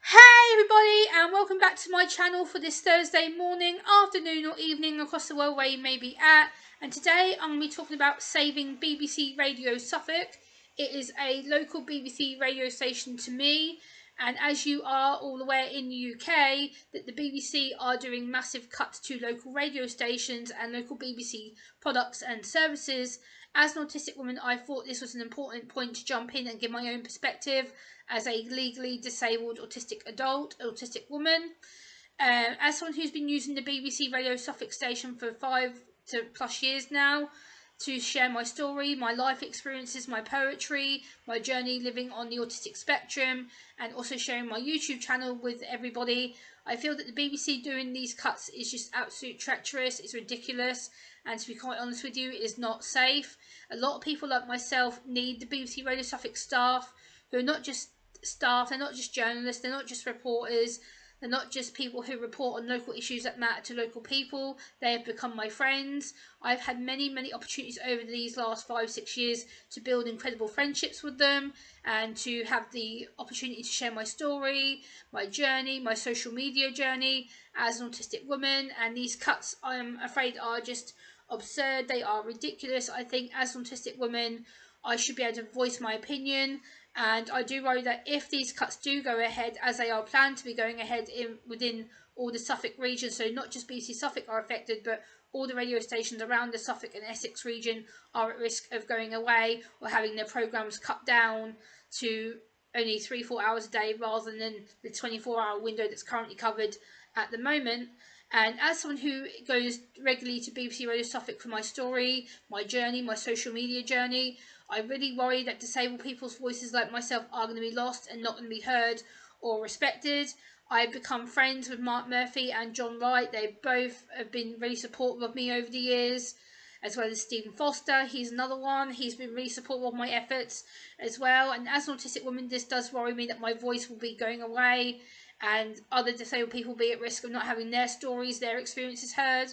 Hey everybody, and welcome back to my channel for this Thursday morning, afternoon or evening across the world where you may be at. And today I'm going to be talking about saving BBC Radio Suffolk. It is a local BBC radio station to me, and as you are all aware in the UK, that the BBC are doing massive cuts to local radio stations and local BBC products and services. As an autistic woman, I thought this was an important point to jump in and give my own perspective as a legally disabled autistic autistic woman. As someone who's been using the BBC Radio Suffolk station for 5+ years now to share my story, my life experiences, my poetry, my journey living on the autistic spectrum, and also sharing my YouTube channel with everybody, I feel that the BBC doing these cuts is just absolute treacherous. It's ridiculous, and to be quite honest with you, it is not safe. A lot of people like myself need the BBC Radio Suffolk staff, who are not just staff, they're not just journalists, they're not just reporters, they're not just people who report on local issues that matter to local people. They have become my friends. I've had many opportunities over these last 5-6 years to build incredible friendships with them and to have the opportunity to share my story, my journey, my social media journey as an autistic woman. And these cuts, I am afraid, are just absurd. They are ridiculous. I think as an autistic woman, I should be able to voice my opinion, and I do worry that if these cuts do go ahead, as they are planned to be going ahead within all the Suffolk region, so not just BBC Suffolk are affected, but all the radio stations around the Suffolk and Essex region are at risk of going away or having their programmes cut down to only 3-4 hours a day rather than the 24-hour window that's currently covered at the moment. And as someone who goes regularly to BBC Radio Suffolk for my story, my journey, my social media journey, I really worry that disabled people's voices like myself are going to be lost and not going to be heard or respected. I've become friends with Mark Murphy and John Wright. They both have been really supportive of me over the years, as well as Stephen Foster. He's another one. He's been really supportive of my efforts as well. And as an autistic woman, this does worry me that my voice will be going away and other disabled people will be at risk of not having their stories, their experiences heard.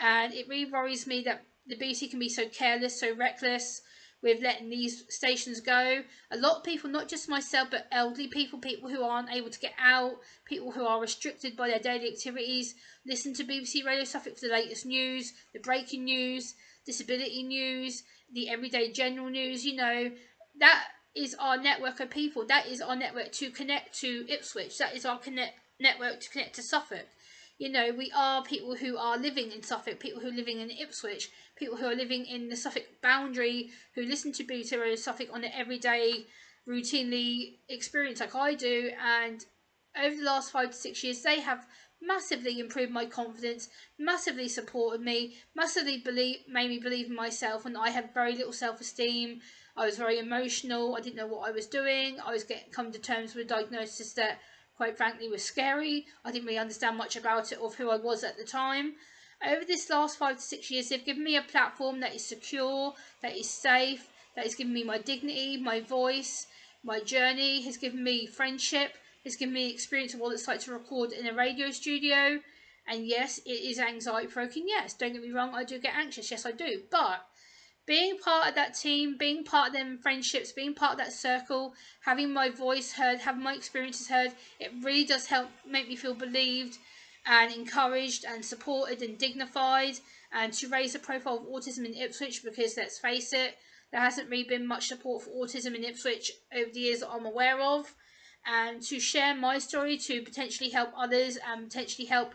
And it really worries me that the BBC can be so careless, so reckless with letting these stations go. A lot of people, not just myself, but elderly people, people who aren't able to get out, people who are restricted by their daily activities, listen to BBC Radio Suffolk for the latest news, the breaking news, disability news, the everyday general news. You know, that is our network of people. That is our network to connect to Ipswich. That is our network to connect to Suffolk. You know, we are people who are living in Suffolk, people who are living in Ipswich, people who are living in the Suffolk boundary, who listen to BBC Radio Suffolk on an everyday, routinely experience like I do. And over the last 5 to 6 years, they have massively improved my confidence, massively supported me, massively made me believe in myself when I had very little self-esteem. I was very emotional. I didn't know what I was doing. I was come to terms with a diagnosis that, quite frankly, was scary. I didn't really understand much about it or who I was at the time. Over this last 5 to 6 years, they've given me a platform that is secure, that is safe, that has given me my dignity, my voice, my journey, has given me friendship, has given me experience of what it's like to record in a radio studio. And yes, it is anxiety provoking. Yes, don't get me wrong, I do get anxious. Yes, I do. But being part of that team, being part of them friendships, being part of that circle, having my voice heard, having my experiences heard, it really does help make me feel believed and encouraged and supported and dignified, and to raise the profile of autism in Ipswich, because let's face it, there hasn't really been much support for autism in Ipswich over the years that I'm aware of, and to share my story to potentially help others and potentially help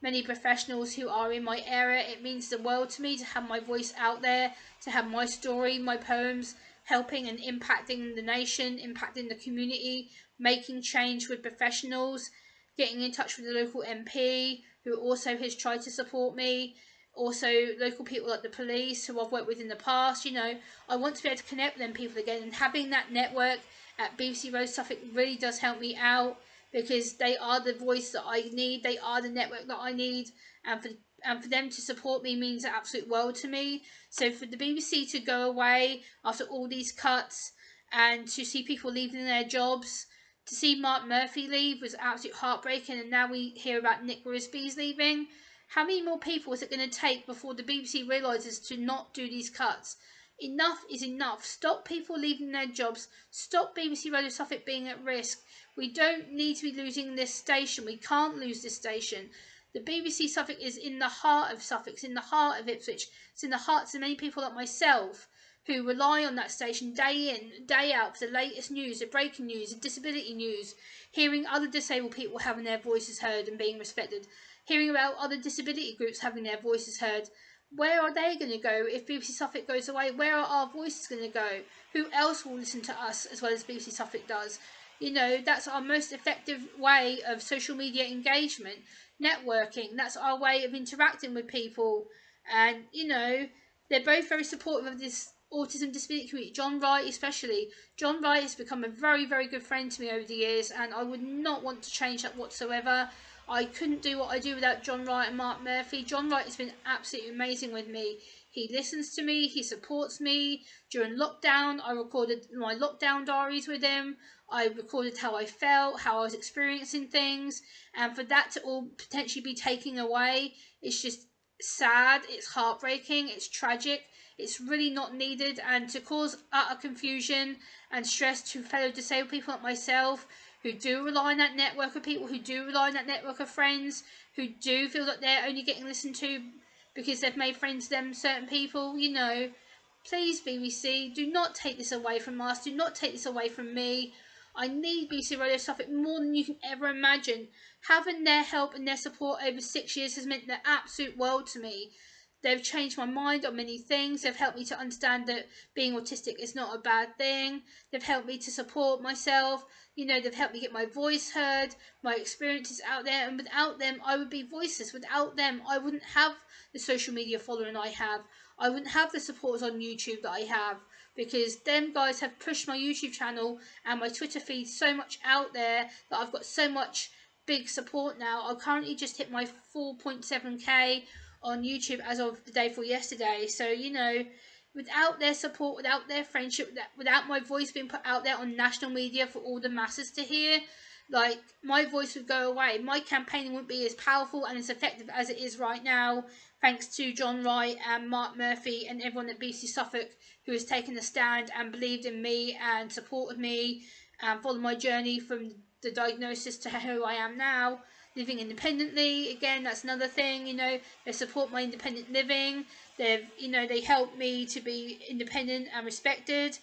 many professionals who are in my area. It means the world to me to have my voice out there, to have my story, my poems helping and impacting the nation, impacting the community, making change with professionals, getting in touch with the local MP who also has tried to support me, also local people like the police who I've worked with in the past. You know, I want to be able to connect with them people again, and having that network at BBC Radio Suffolk really does help me out, because they are the voice that I need, they are the network that I need, and for them to support me means the absolute world to me. So for the BBC to go away after all these cuts, and to see people leaving their jobs, to see Mark Murphy leave was absolute heartbreaking, and now we hear about Nick Risby's leaving. How many more people is it going to take before the BBC realises to not do these cuts? Enough is enough. Stop people leaving their jobs. Stop BBC Radio Suffolk being at risk. We don't need to be losing this station. We can't lose this station. The BBC Suffolk is in the heart of Suffolk, it's in the heart of Ipswich, it's in the hearts of many people like myself who rely on that station day in, day out for the latest news, the breaking news, the disability news, hearing other disabled people having their voices heard and being respected, hearing about other disability groups having their voices heard. Where are they going to go if BBC Suffolk goes away? Where are our voices going to go? Who else will listen to us as well as BBC Suffolk does? You know, that's our most effective way of social media engagement, networking. That's our way of interacting with people. And, you know, they're both very supportive of this autism disability community. John Wright especially. John Wright has become a very, very good friend to me over the years, and I would not want to change that whatsoever. I couldn't do what I do without John Wright and Mark Murphy. John Wright has been absolutely amazing with me. He listens to me, he supports me. During lockdown, I recorded my lockdown diaries with him. I recorded how I felt, how I was experiencing things, and for that to all potentially be taken away, it's just sad, it's heartbreaking, it's tragic, it's really not needed, and to cause utter confusion and stress to fellow disabled people like myself, who do rely on that network of people, who do rely on that network of friends, who do feel that they're only getting listened to because they've made friends with them, certain people, you know, please BBC, do not take this away from us, do not take this away from me. I need BBC Radio Suffolk more than you can ever imagine. Having their help and their support over 6 years has meant the absolute world to me. They've changed my mind on many things. They've helped me to understand that being autistic is not a bad thing. They've helped me to support myself. You know, they've helped me get my voice heard, my experiences out there. And without them, I would be voiceless. Without them, I wouldn't have the social media following I have. I wouldn't have the supporters on YouTube that I have, because them guys have pushed my YouTube channel and my Twitter feed so much out there that I've got so much big support now. I currently just hit my 4.7k on YouTube as of the day before yesterday. So, you know, without their support, without their friendship, without my voice being put out there on national media for all the masses to hear, like, my voice would go away. My campaigning wouldn't be as powerful and as effective as it is right now, thanks to John Wright and Mark Murphy and everyone at BBC Suffolk who has taken a stand and believed in me and supported me and followed my journey from the diagnosis to who I am now, living independently. Again, that's another thing, you know, they support my independent living. They've, you know, they help me to be independent and respected.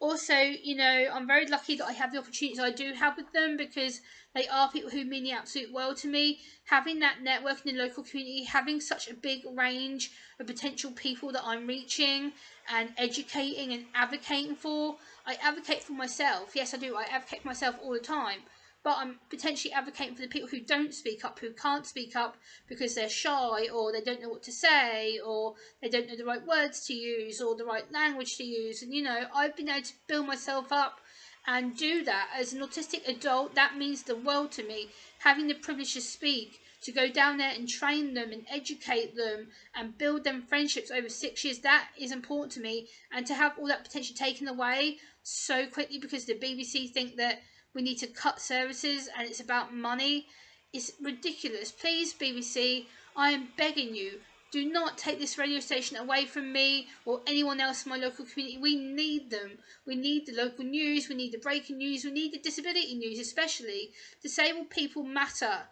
Also, you know, I'm very lucky that I have the opportunities I do have with them, because they are people who mean the absolute world to me. Having that network in the local community, having such a big range of potential people that I'm reaching and educating and advocating for. I advocate for myself. Yes, I do. I advocate for myself all the time. But I'm potentially advocating for the people who don't speak up, who can't speak up because they're shy, or they don't know what to say, or they don't know the right words to use, or the right language to use. And, you know, I've been able to build myself up and do that. As an autistic adult, that means the world to me. Having the privilege to speak, to go down there and train them and educate them and build them friendships over 6 years, that is important to me. And to have all that potential taken away so quickly because the BBC think that we need to cut services and it's about money, is ridiculous. Please, BBC, I am begging you, do not take this radio station away from me or anyone else in my local community. We need them. We need the local news, we need the breaking news, we need the disability news especially. Disabled people matter,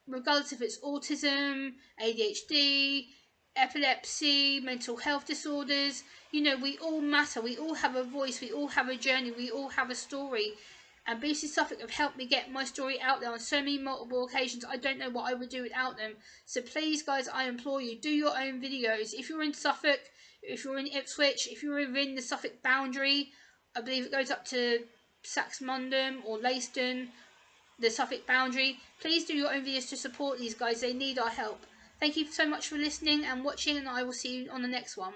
regardless if it's autism, ADHD, epilepsy, mental health disorders. You know, we all matter. We all have a voice. We all have a journey. We all have a story. And BBC Suffolk have helped me get my story out there on so many multiple occasions. I don't know what I would do without them. So please, guys, I implore you, do your own videos. If you're in Suffolk, if you're in Ipswich, if you're within the Suffolk boundary, I believe it goes up to Saxmundham or Leiston, the Suffolk boundary, please do your own videos to support these guys. They need our help. Thank you so much for listening and watching, and I will see you on the next one.